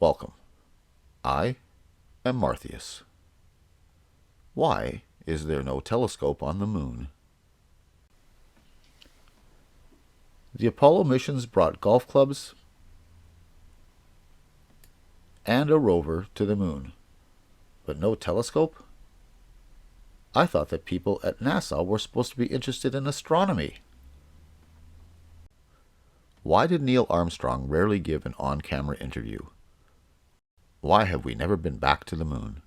Welcome. I am Martheus. Why is there no telescope on the moon? The Apollo missions brought golf clubs and a rover to the moon, but no telescope? I thought that people at NASA were supposed to be interested in astronomy. Why did Neil Armstrong rarely give an on-camera interview? Why have we never been back to the moon?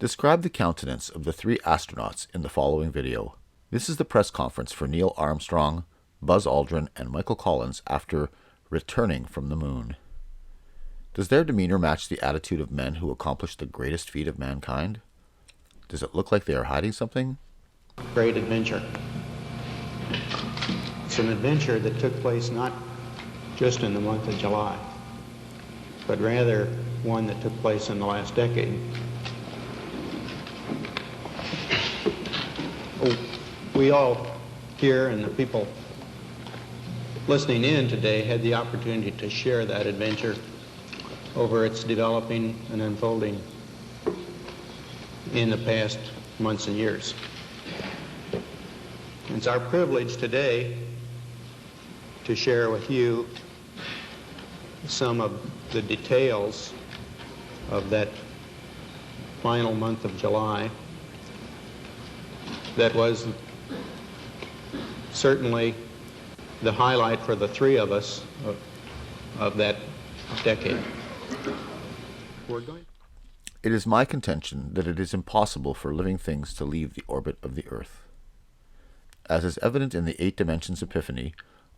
Describe the countenance of the 3 astronauts in the following video. This is the press conference for Neil Armstrong, Buzz Aldrin, and Michael Collins after returning from the moon. Does their demeanor match the attitude of men who accomplished the greatest feat of mankind? Does it look like they are hiding something? Great adventure. It's an adventure that took place not just in the month of July, but rather one that took place in the last decade. We all here and the people listening in today had the opportunity to share that adventure over its developing and unfolding in the past months and years. It's our privilege today to share with you some of the details of that final month of July that was certainly the highlight for the 3 of us of that decade. It is my contention that it is impossible for living things to leave the orbit of the Earth. As is evident in the 8 dimensions epiphany,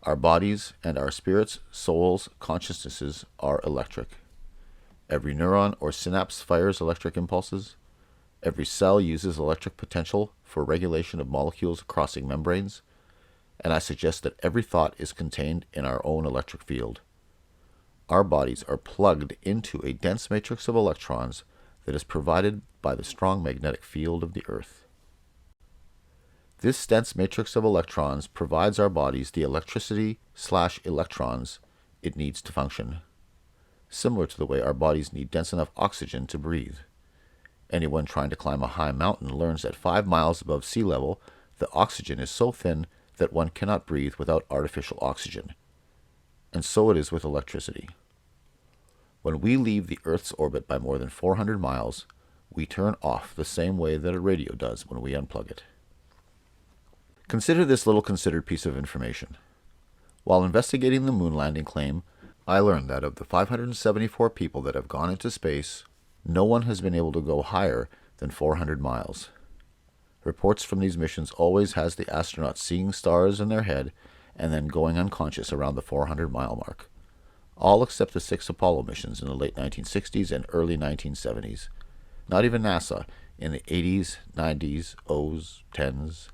our bodies and our spirits, souls, consciousnesses are electric. Every neuron or synapse fires electric impulses. Every cell uses electric potential for regulation of molecules crossing membranes. And I suggest that every thought is contained in our own electric field. Our bodies are plugged into a dense matrix of electrons that is provided by the strong magnetic field of the Earth. This dense matrix of electrons provides our bodies the electricity/electrons it needs to function, similar to the way our bodies need dense enough oxygen to breathe. Anyone trying to climb a high mountain learns that 5 miles above sea level, the oxygen is so thin that one cannot breathe without artificial oxygen. And so it is with electricity. When we leave the Earth's orbit by more than 400 miles, we turn off the same way that a radio does when we unplug it. Consider this little considered piece of information. While investigating the moon landing claim, I learned that of the 574 people that have gone into space, no one has been able to go higher than 400 miles. Reports from these missions always has the astronauts seeing stars in their head and then going unconscious around the 400-mile mark. All except the 6 Apollo missions in the late 1960s and early 1970s. Not even NASA in the 80s, 90s, O's, 10s.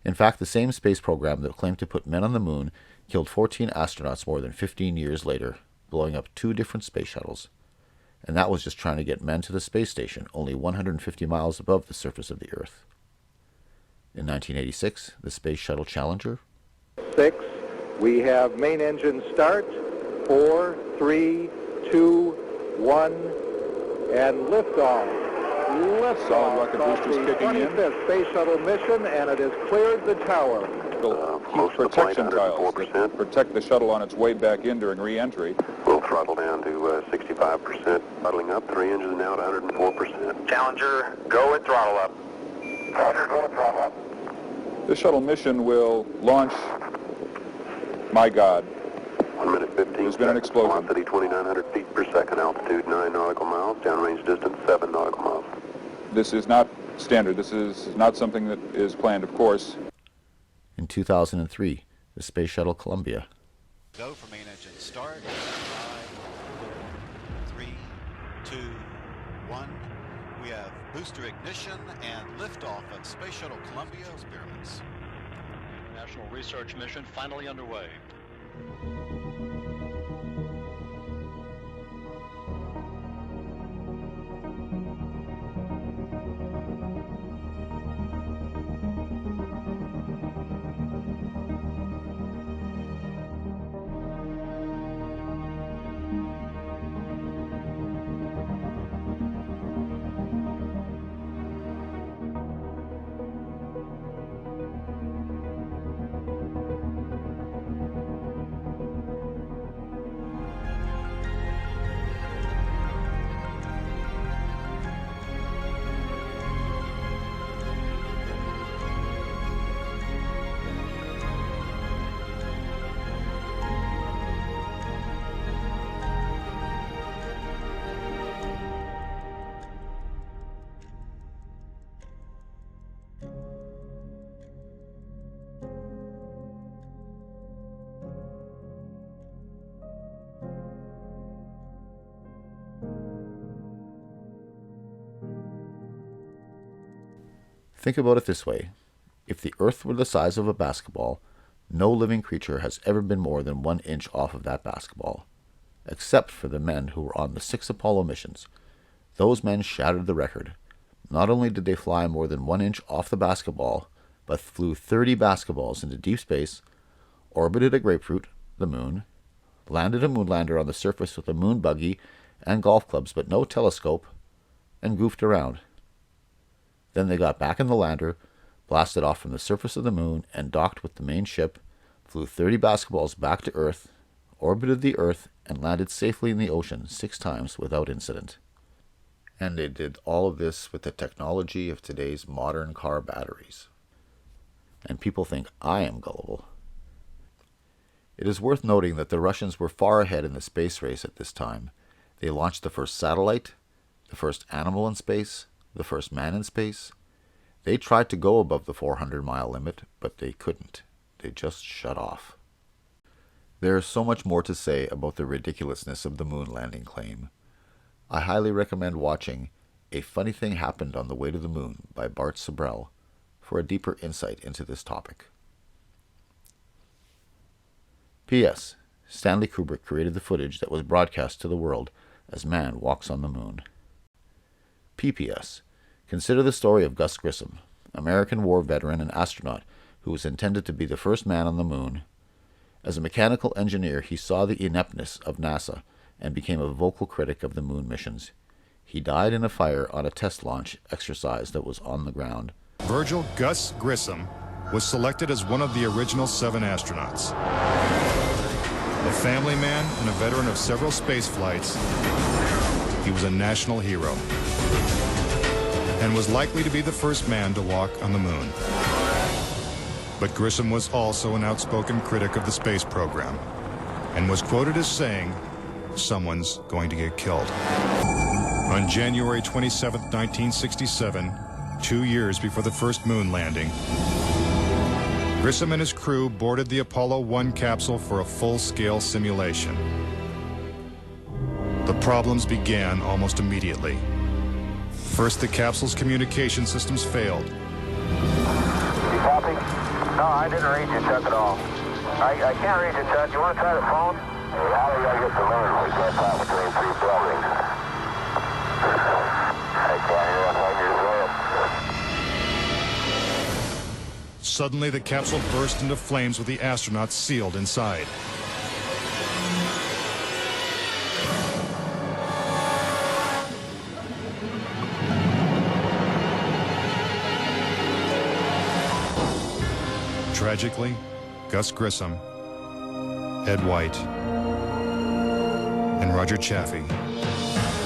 In fact, the same space program that claimed to put men on the moon killed 14 astronauts more than 15 years later, blowing up 2 different space shuttles. And that was just trying to get men to the space station, only 150 miles above the surface of the Earth. In 1986, the Space Shuttle Challenger. 6, we have main engine start. 4, 3, 2, 1, and liftoff. Solid rocket boosters kicking in. 25th Space Shuttle mission, and it has cleared the tower. Heat protection tiles that protect the shuttle on its way back in during re-entry. We'll throttle down to 65%, throttling up, 3 engines now at 104%. Challenger, go at throttle up. Roger, go at throttle up. This shuttle mission will launch, my God. 1 minute 15. There's been an explosion. Velocity 2,900 feet per second, altitude 9 nautical miles, downrange distance 7 nautical miles. This is not standard. This is not something that is planned, of course. In 2003, the Space Shuttle Columbia. Go for main engine start. 5, 4, 3, 2, 1. We have booster ignition and liftoff of Space Shuttle Columbia experiments. National research mission finally underway. Think about it this way. If the Earth were the size of a basketball, no living creature has ever been more than 1 inch off of that basketball, except for the men who were on the 6 Apollo missions. Those men shattered the record. Not only did they fly more than 1 inch off the basketball, but flew 30 basketballs into deep space, orbited a grapefruit, the moon, landed a moonlander on the surface with a moon buggy and golf clubs but no telescope, and goofed around. Then they got back in the lander, blasted off from the surface of the moon, and docked with the main ship, flew 30 basketballs back to Earth, orbited the Earth, and landed safely in the ocean 6 times without incident. And they did all of this with the technology of today's modern car batteries. And people think I am gullible. It is worth noting that the Russians were far ahead in the space race at this time. They launched the first satellite, the first animal in space, the first man in space. They tried to go above the 400-mile limit, but they couldn't. They just shut off. There is so much more to say about the ridiculousness of the moon landing claim. I highly recommend watching A Funny Thing Happened on the Way to the Moon by Bart Sabrell for a deeper insight into this topic. P.S. Stanley Kubrick created the footage that was broadcast to the world as man walks on the moon. P.P.S. Consider the story of Gus Grissom, American war veteran and astronaut who was intended to be the first man on the moon. As a mechanical engineer, he saw the ineptness of NASA and became a vocal critic of the moon missions. He died in a fire on a test launch exercise that was on the ground. Virgil Gus Grissom was selected as one of the original 7 astronauts. A family man and a veteran of several space flights, he was a national hero and was likely to be the first man to walk on the moon. But Grissom was also an outspoken critic of the space program and was quoted as saying, "Someone's going to get killed." On January 27, 1967, 2 years before the first moon landing, Grissom and his crew boarded the Apollo 1 capsule for a full-scale simulation. The problems began almost immediately. First, the capsule's communication systems failed. You copy? No, I didn't read you, Chuck, at all. I can't read you, Chuck. You want to try the phone? Hey, how do I get the moon? We can't talk between 3 buildings. I can't hear us on your way. Suddenly, the capsule burst into flames with the astronauts sealed inside. Tragically, Gus Grissom, Ed White, and Roger Chaffee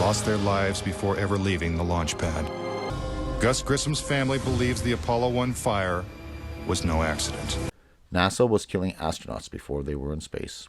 lost their lives before ever leaving the launch pad. Gus Grissom's family believes the Apollo 1 fire was no accident. NASA was killing astronauts before they were in space.